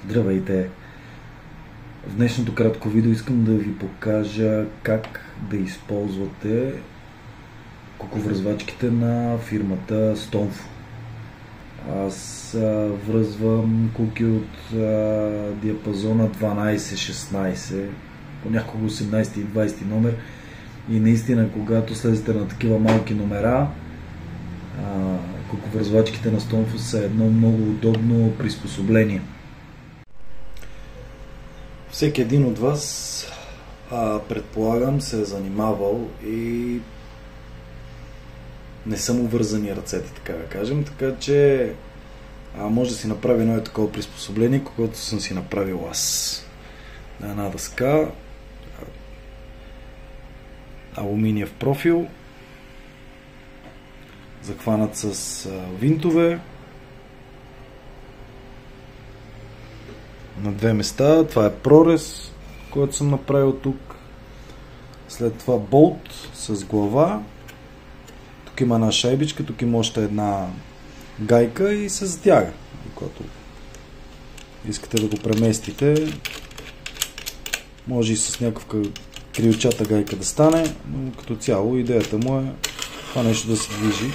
Здравейте! В днешното кратко видео искам да ви покажа как да използвате куковръзвачките на фирмата Stonfo. Аз връзвам куки от диапазона 12-16, понякога 18 и 20 номер, и наистина, когато слезете на такива малки номера, куковръзвачките на Stonfo са едно много удобно приспособление. Всеки един от вас, предполагам, се е занимавал и не са му вързани ръцете, така да кажем, така че може да си направи едно такова приспособление, което съм си направил аз. На една дъска, алуминиев профил, захванат с винтове, на две места. Това е прорез, който съм направил тук. След това болт с глава. Тук има една шайбичка, тук има още една гайка и се затяга. Когато искате да го преместите, може и с някаква крилчата гайка да стане, но като цяло идеята му е това нещо да се движи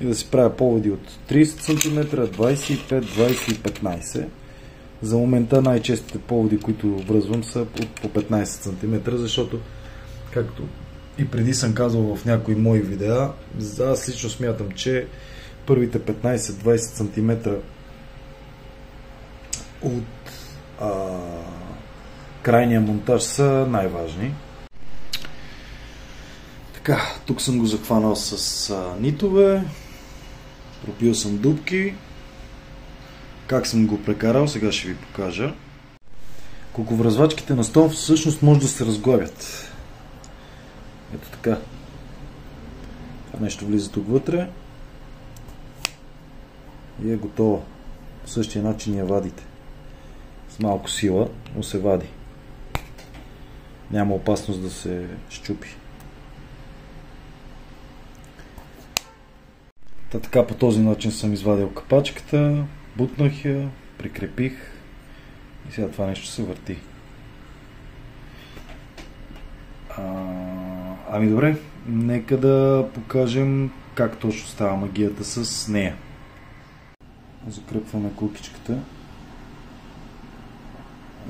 и да си правя поводи от 30 см, 25, 20 и 15. За момента най-честите поводи, които връзвам, са по 15 см, защото, както и преди съм казал в някои мои видеа, аз лично смятам, че първите 15-20 см от крайния монтаж са най-важни. Така, тук съм го захванал с нитове, пробил съм дупки. Как съм го прекарал, сега ще ви покажа. Куковръзвачките на Stonfo всъщност може да се разглавят. Ето така. Това нещо влиза тук вътре и е готово. По същия начин я вадите. С малко сила, но се вади. Няма опасност да се счупи. Така, по този начин съм извадил капачката. Бутнах я, прикрепих и сега това нещо се върти. Ами добре, нека да покажем как точно става магията с нея. Закрепваме кукичката.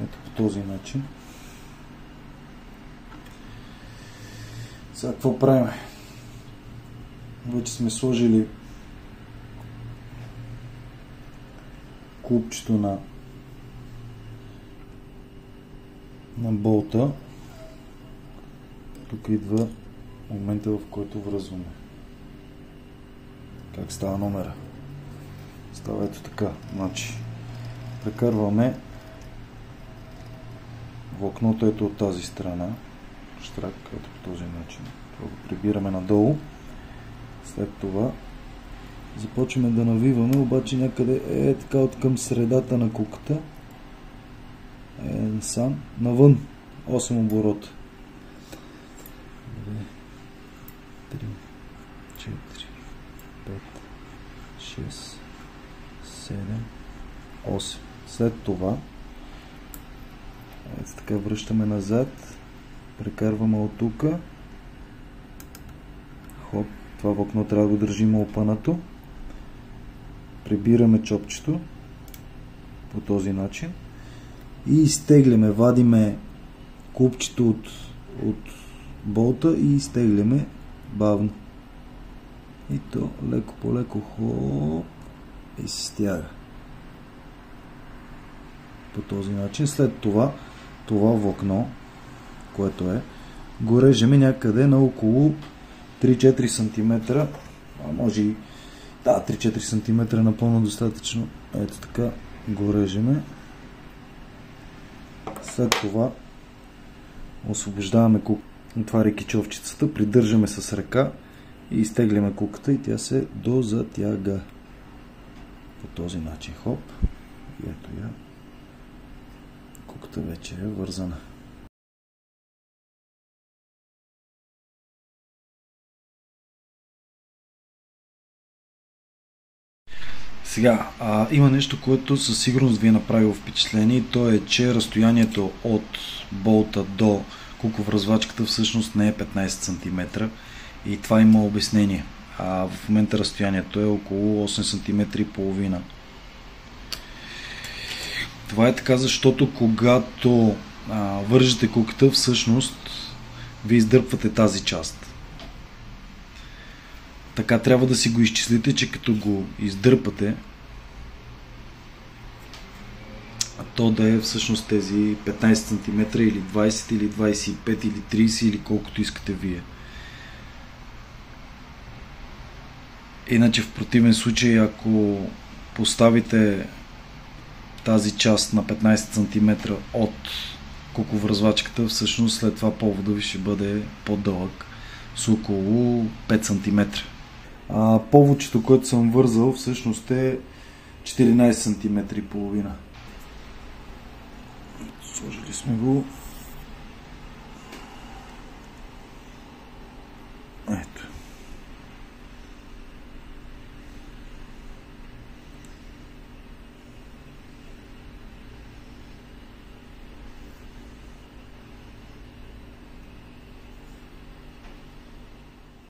Ето по този начин. Сега какво правим? Вече сме сложили клубчето на болта. Тук идва момента, в който връзваме. Как става номера? Става ето така. Значи, прекарваме влакното ето от тази страна. Штрак, ето по този начин. Това го прибираме надолу. След това започваме да навиваме, обаче някъде така от към средата на куката. Сам навън. 8 оборота. 2, 3, 4, 5, 6, 7, 8. След това ето така връщаме назад. Прекарваме от тук. Хоп. Това влакно трябва да го държим опънато. Прибираме чопчето по този начин и изтегляме, вадиме клубчето от болта и изтегляме бавно. И то леко по леко хоп и се стяга. По този начин. След това влакно, което го режеме някъде на около 3-4 см, може и 3-4 см е напълно достатъчно. Ето така го режеме. След това освобождаваме куката, отваряйки човчицата, придържаме с ръка и изтегляме куката и тя се дозатяга. По този начин. Хоп. И ето я. Куката вече е вързана. Сега, има нещо, което със сигурност ви е направило впечатление и то е, че разстоянието от болта до куковръзвачката всъщност не е 15 см и това има обяснение. В момента разстоянието е около 8 см и половина. Това е така, защото когато вържете куката, всъщност ви издърпвате тази част. Така трябва да си го изчислите, че като го издърпате, то да е всъщност тези 15 см или 20 или 25 или 30 или колкото искате вие. Иначе в противен случай, ако поставите тази част на 15 см от куковръзвачката, всъщност след това повода ви ще бъде по-дълъг с около 5 см. Поводчето, което съм вързал, всъщност е 14 см и половина. Сложили сме го.